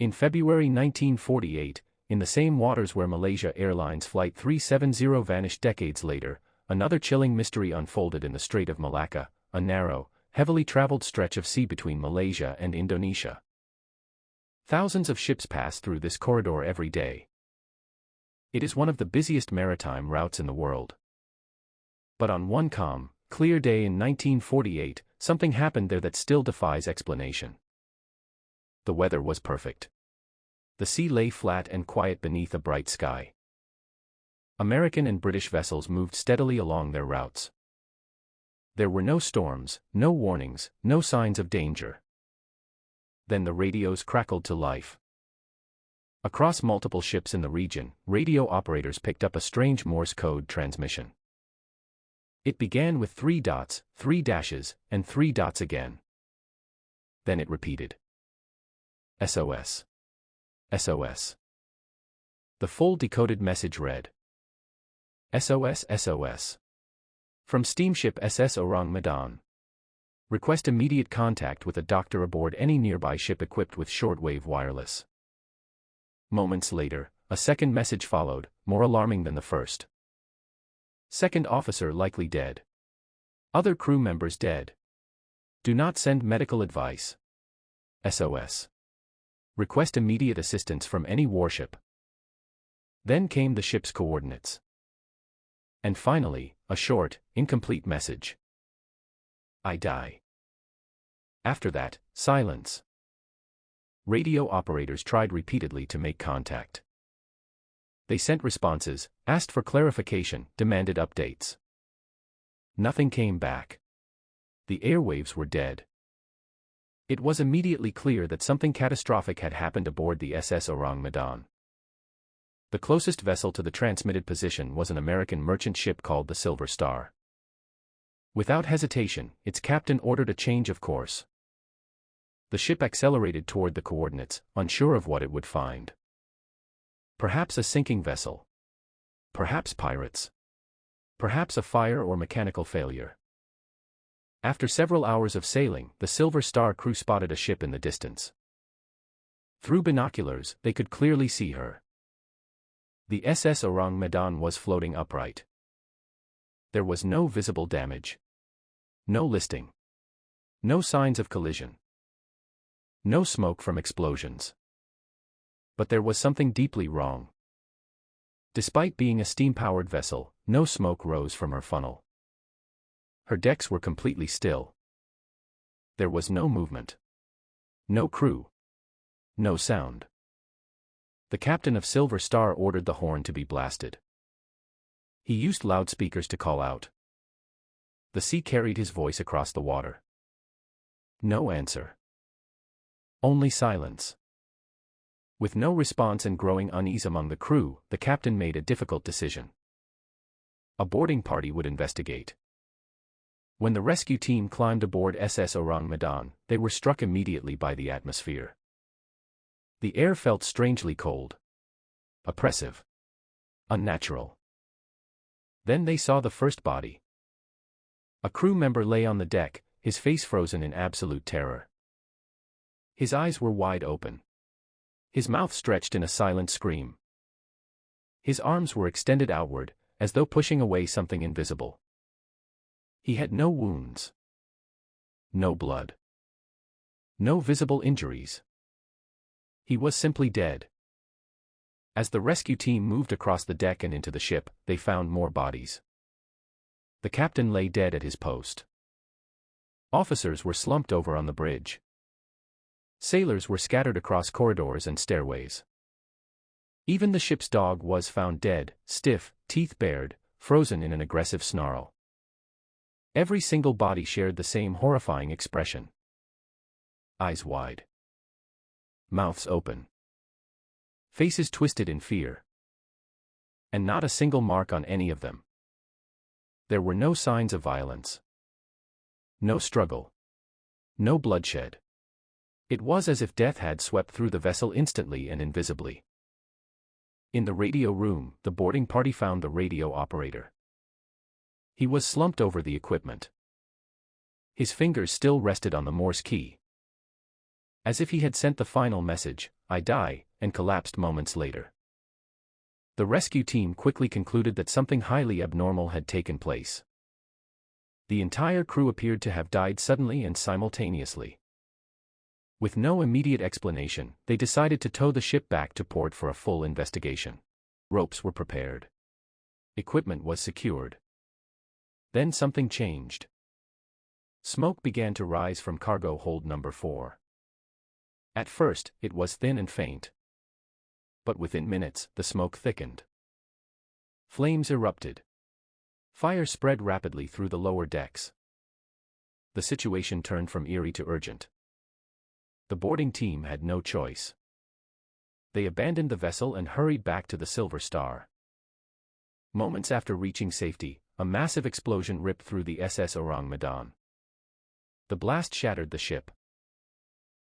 In February 1948, in the same waters where Malaysia Airlines Flight 370 vanished decades later, another chilling mystery unfolded in the Strait of Malacca, a narrow, heavily traveled stretch of sea between Malaysia and Indonesia. Thousands of ships pass through this corridor every day. It is one of the busiest maritime routes in the world. But on one calm, clear day in 1948, something happened there that still defies explanation. The weather was perfect. The sea lay flat and quiet beneath a bright sky. American and British vessels moved steadily along their routes. There were no storms, no warnings, no signs of danger. Then the radios crackled to life. Across multiple ships in the region, radio operators picked up a strange Morse code transmission. It began with 3 dots, 3 dashes, and 3 dots again. Then it repeated. SOS. SOS. The full decoded message read. SOS SOS. From steamship SS Orang Medan. Request immediate contact with a doctor aboard any nearby ship equipped with shortwave wireless. Moments later, a second message followed, more alarming than the first. Second officer likely dead. Other crew members dead. Do not send medical advice. SOS. Request immediate assistance from any warship. Then came the ship's coordinates. And finally, a short, incomplete message. I die. After that, silence. Radio operators tried repeatedly to make contact. They sent responses, asked for clarification, demanded updates. Nothing came back. The airwaves were dead. It was immediately clear that something catastrophic had happened aboard the SS Orang Medan. The closest vessel to the transmitted position was an American merchant ship called the Silver Star. Without hesitation, its captain ordered a change of course. The ship accelerated toward the coordinates, unsure of what it would find. Perhaps a sinking vessel. Perhaps pirates. Perhaps a fire or mechanical failure. After several hours of sailing, the Silver Star crew spotted a ship in the distance. Through binoculars, they could clearly see her. The SS Orang Medan was floating upright. There was no visible damage. No listing. No signs of collision. No smoke from explosions. But there was something deeply wrong. Despite being a steam-powered vessel, no smoke rose from her funnel. Her decks were completely still. There was no movement. No crew. No sound. The captain of Silver Star ordered the horn to be blasted. He used loudspeakers to call out. The sea carried his voice across the water. No answer. Only silence. With no response and growing unease among the crew, the captain made a difficult decision. A boarding party would investigate. When the rescue team climbed aboard SS Orang Medan, they were struck immediately by the atmosphere. The air felt strangely cold. Oppressive. Unnatural. Then they saw the first body. A crew member lay on the deck, his face frozen in absolute terror. His eyes were wide open. His mouth stretched in a silent scream. His arms were extended outward, as though pushing away something invisible. He had no wounds. No blood. No visible injuries. He was simply dead. As the rescue team moved across the deck and into the ship, they found more bodies. The captain lay dead at his post. Officers were slumped over on the bridge. Sailors were scattered across corridors and stairways. Even the ship's dog was found dead, stiff, teeth bared, frozen in an aggressive snarl. Every single body shared the same horrifying expression. Eyes wide. Mouths open. Faces twisted in fear. And not a single mark on any of them. There were no signs of violence. No struggle. No bloodshed. It was as if death had swept through the vessel instantly and invisibly. In the radio room, the boarding party found the radio operator. He was slumped over the equipment. His fingers still rested on the Morse key. As if he had sent the final message, I die," and collapsed moments later. The rescue team quickly concluded that something highly abnormal had taken place. The entire crew appeared to have died suddenly and simultaneously. With no immediate explanation, they decided to tow the ship back to port for a full investigation. Ropes were prepared. Equipment was secured. Then something changed. Smoke began to rise from cargo hold number 4. At first, it was thin and faint. But within minutes, the smoke thickened. Flames erupted. Fire spread rapidly through the lower decks. The situation turned from eerie to urgent. The boarding team had no choice. They abandoned the vessel and hurried back to the Silver Star. Moments after reaching safety, a massive explosion ripped through the SS Orang Medan. The blast shattered the ship.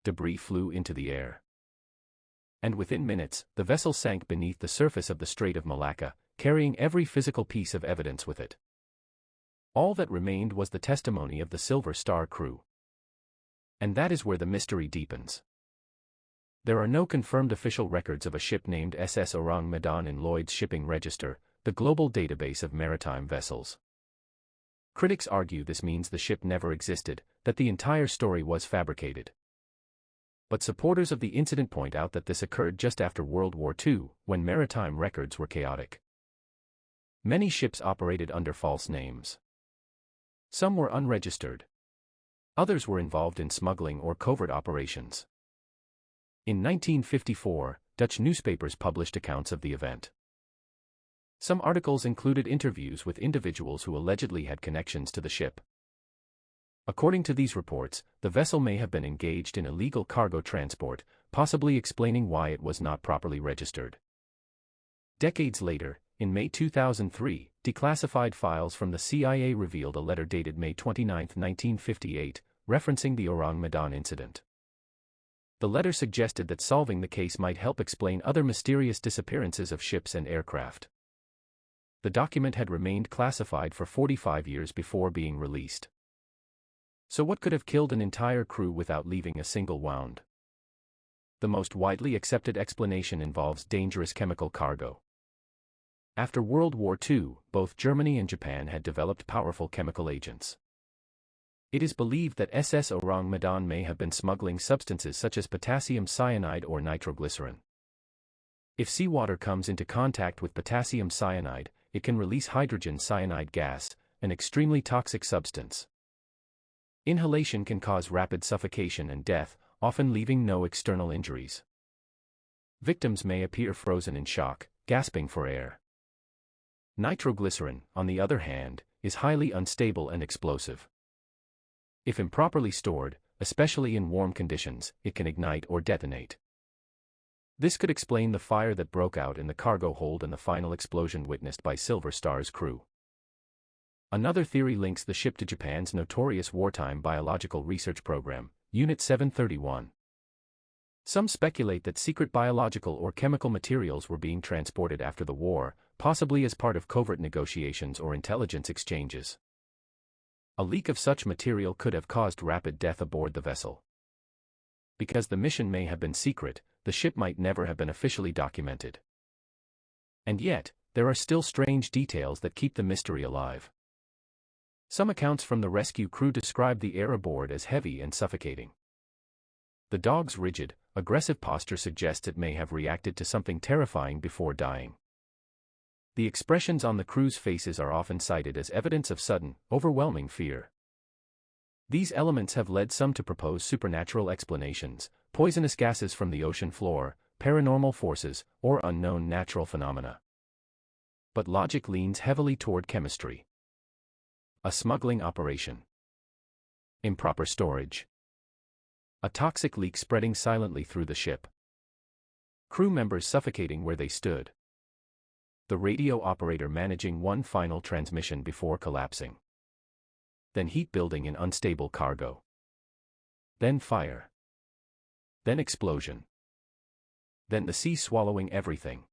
Debris flew into the air. And within minutes, the vessel sank beneath the surface of the Strait of Malacca, carrying every physical piece of evidence with it. All that remained was the testimony of the Silver Star crew. And that is where the mystery deepens. There are no confirmed official records of a ship named SS Orang Medan in Lloyd's Shipping Register, the global database of maritime vessels. Critics argue this means the ship never existed, that the entire story was fabricated. But supporters of the incident point out that this occurred just after World War II, when maritime records were chaotic. Many ships operated under false names. Some were unregistered. Others were involved in smuggling or covert operations. In 1954, Dutch newspapers published accounts of the event. Some articles included interviews with individuals who allegedly had connections to the ship. According to these reports, the vessel may have been engaged in illegal cargo transport, possibly explaining why it was not properly registered. Decades later, in May 2003, declassified files from the CIA revealed a letter dated May 29, 1958, referencing the Orang Medan incident. The letter suggested that solving the case might help explain other mysterious disappearances of ships and aircraft. The document had remained classified for 45 years before being released. So what could have killed an entire crew without leaving a single wound? The most widely accepted explanation involves dangerous chemical cargo. After World War II, both Germany and Japan had developed powerful chemical agents. It is believed that SS Orang Medan may have been smuggling substances such as potassium cyanide or nitroglycerin. If seawater comes into contact with potassium cyanide, it can release hydrogen cyanide gas, an extremely toxic substance. Inhalation can cause rapid suffocation and death, often leaving no external injuries. Victims may appear frozen in shock, gasping for air. Nitroglycerin, on the other hand, is highly unstable and explosive. If improperly stored, especially in warm conditions, it can ignite or detonate. This could explain the fire that broke out in the cargo hold and the final explosion witnessed by Silver Star's crew. Another theory links the ship to Japan's notorious wartime biological research program, Unit 731. Some speculate that secret biological or chemical materials were being transported after the war, possibly as part of covert negotiations or intelligence exchanges. A leak of such material could have caused rapid death aboard the vessel. Because the mission may have been secret, the ship might never have been officially documented. And yet, there are still strange details that keep the mystery alive. Some accounts from the rescue crew describe the air aboard as heavy and suffocating. The dog's rigid, aggressive posture suggests it may have reacted to something terrifying before dying. The expressions on the crew's faces are often cited as evidence of sudden, overwhelming fear. These elements have led some to propose supernatural explanations, poisonous gases from the ocean floor, paranormal forces, or unknown natural phenomena. But logic leans heavily toward chemistry. A smuggling operation. Improper storage. A toxic leak spreading silently through the ship. Crew members suffocating where they stood. The radio operator managing one final transmission before collapsing. Then heat building in unstable cargo. Then fire. Then explosion. Then the sea swallowing everything.